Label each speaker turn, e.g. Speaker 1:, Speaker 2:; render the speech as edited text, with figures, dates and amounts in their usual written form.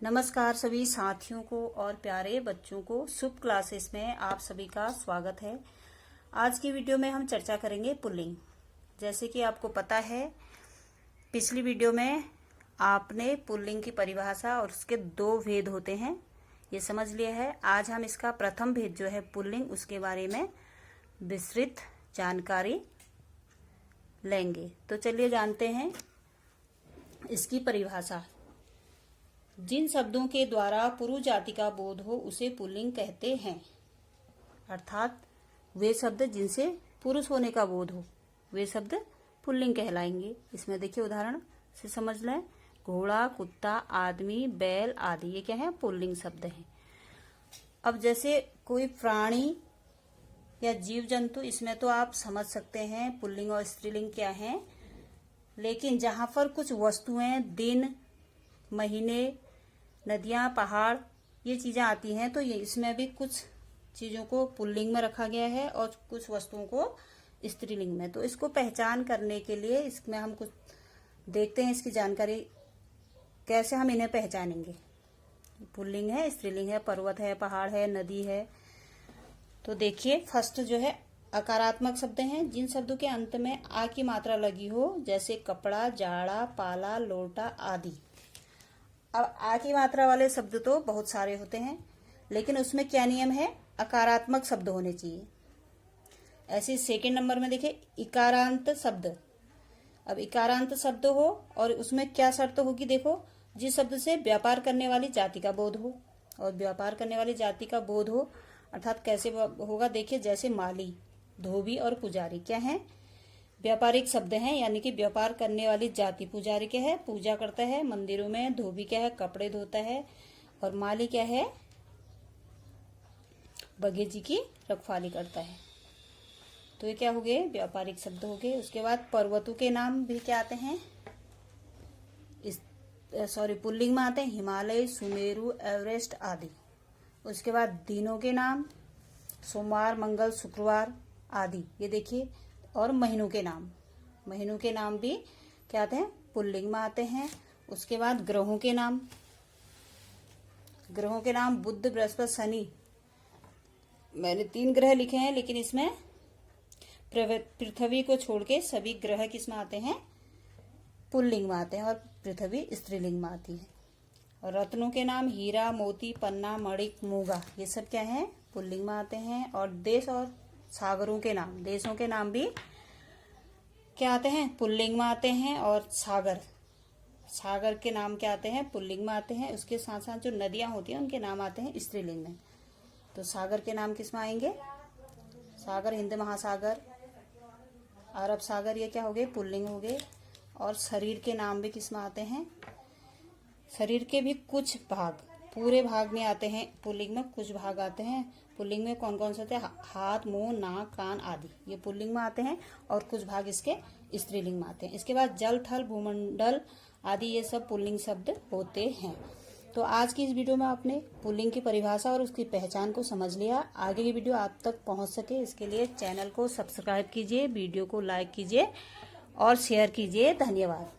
Speaker 1: नमस्कार सभी साथियों को और प्यारे बच्चों को शुभ क्लासेस में आप सभी का स्वागत है। आज की वीडियो में हम चर्चा करेंगे पुल्लिंग। जैसे कि आपको पता है पिछली वीडियो में आपने पुल्लिंग की परिभाषा और उसके दो भेद होते हैं ये समझ लिया है। आज हम इसका प्रथम भेद जो है पुल्लिंग उसके बारे में विस्तृत जानकारी लेंगे। तो चलिए जानते हैं इसकी परिभाषा। जिन शब्दों के द्वारा पुरुष जाति का बोध हो उसे पुल्लिंग कहते हैं। अर्थात वे शब्द जिनसे पुरुष होने का बोध हो वे शब्द पुल्लिंग कहलाएंगे। इसमें देखिए उदाहरण से समझ लें, घोड़ा, कुत्ता, आदमी, बैल आदि ये क्या है, पुल्लिंग शब्द हैं। अब जैसे कोई प्राणी या जीव जंतु, इसमें तो आप समझ सकते हैं पुल्लिंग और स्त्रीलिंग क्या है। लेकिन जहां पर कुछ वस्तुएं, दिन, महीने, नदियां, पहाड़ ये चीजें आती हैं तो ये इसमें भी कुछ चीजों को पुल्लिंग में रखा गया है और कुछ वस्तुओं को स्त्रीलिंग में। तो इसको पहचान करने के लिए इसमें हम कुछ देखते हैं, इसकी जानकारी कैसे हम इन्हें पहचानेंगे। पुल्लिंग है, स्त्रीलिंग है, पर्वत है, पहाड़ है, नदी है। तो देखिए फर्स्ट जो है अकारात्मक शब्द हैं। जिन शब्दों के अंत में आ की मात्रा लगी हो, जैसे कपड़ा, जाड़ा, पाला, लोटा आदि। अब आ की मात्रा वाले शब्द तो बहुत सारे होते हैं, लेकिन उसमें क्या नियम है, अकारात्मक शब्द होने चाहिए। ऐसे सेकंड नंबर में देखिए इकारांत शब्द। अब इकारांत शब्द हो और उसमें क्या शर्त होगी, देखो जिस शब्द से व्यापार करने वाली जाति का बोध हो। और व्यापार करने वाली जाति का बोध हो अर्थात कैसे होगा, देखिए जैसे माली, धोबी और पुजारी क्या है, व्यापारिक शब्द हैं, यानी कि व्यापार करने वाली जाति। पुजारी क्या है, पूजा करता है मंदिरों में। धोबी क्या है, कपड़े धोता है। और माली क्या है, बगीचे की रखवाली करता है। तो ये क्या हो गए, व्यापारिक शब्द हो गए। उसके बाद पर्वतों के नाम भी क्या आते हैं, पुल्लिंग में आते हैं, हिमालय, सुमेरु, एवरेस्ट आदि। उसके बाद दिनों के नाम, सोमवार, मंगल, शुक्रवार आदि ये देखिए। और महीनों के नाम भी क्या आते हैं, पुल्लिंग में आते हैं। उसके बाद ग्रहों के नाम बुध, बृहस्पति, शनि। मैंने 3 ग्रह लिखे हैं, लेकिन इसमें पृथ्वी को छोड़ के सभी ग्रह किस में आते हैं, पुल्लिंग में आते हैं। और पृथ्वी स्त्रीलिंग में आती है। और रत्नों के नाम हीरा, मोती, पन्ना, मणिक, मूंगा ये सब क्या है, पुल्लिंग में आते हैं। और देश और सागरों के नाम, देशों के नाम भी क्या आते हैं, पुल्लिंग में आते हैं। और सागर के नाम क्या आते हैं, पुल्लिंग में आते हैं। उसके साथ साथ जो नदियां होती हैं उनके नाम आते हैं स्त्रीलिंग में। तो सागर के नाम किस में आएंगे, सागर, हिंद महासागर, अरब सागर ये क्या हो गए, पुल्लिंग हो गए। और शरीर के नाम भी किस में आते हैं, शरीर के भी कुछ भाग, पूरे भाग में आते हैं पुल्लिंग में, कुछ भाग आते हैं पुल्लिंग में। कौन कौन से होते हैं, हाथ, मुंह, नाक, कान आदि ये पुल्लिंग में आते हैं। और कुछ भाग इसके स्त्रीलिंग में आते हैं। इसके बाद जल, थल, भूमंडल आदि ये सब पुल्लिंग शब्द होते हैं। तो आज की इस वीडियो में आपने पुल्लिंग की परिभाषा और उसकी पहचान को समझ लिया। आगे की वीडियो आप तक पहुंच सके इसके लिए चैनल को सब्सक्राइब कीजिए, वीडियो को लाइक कीजिए और शेयर कीजिए। धन्यवाद।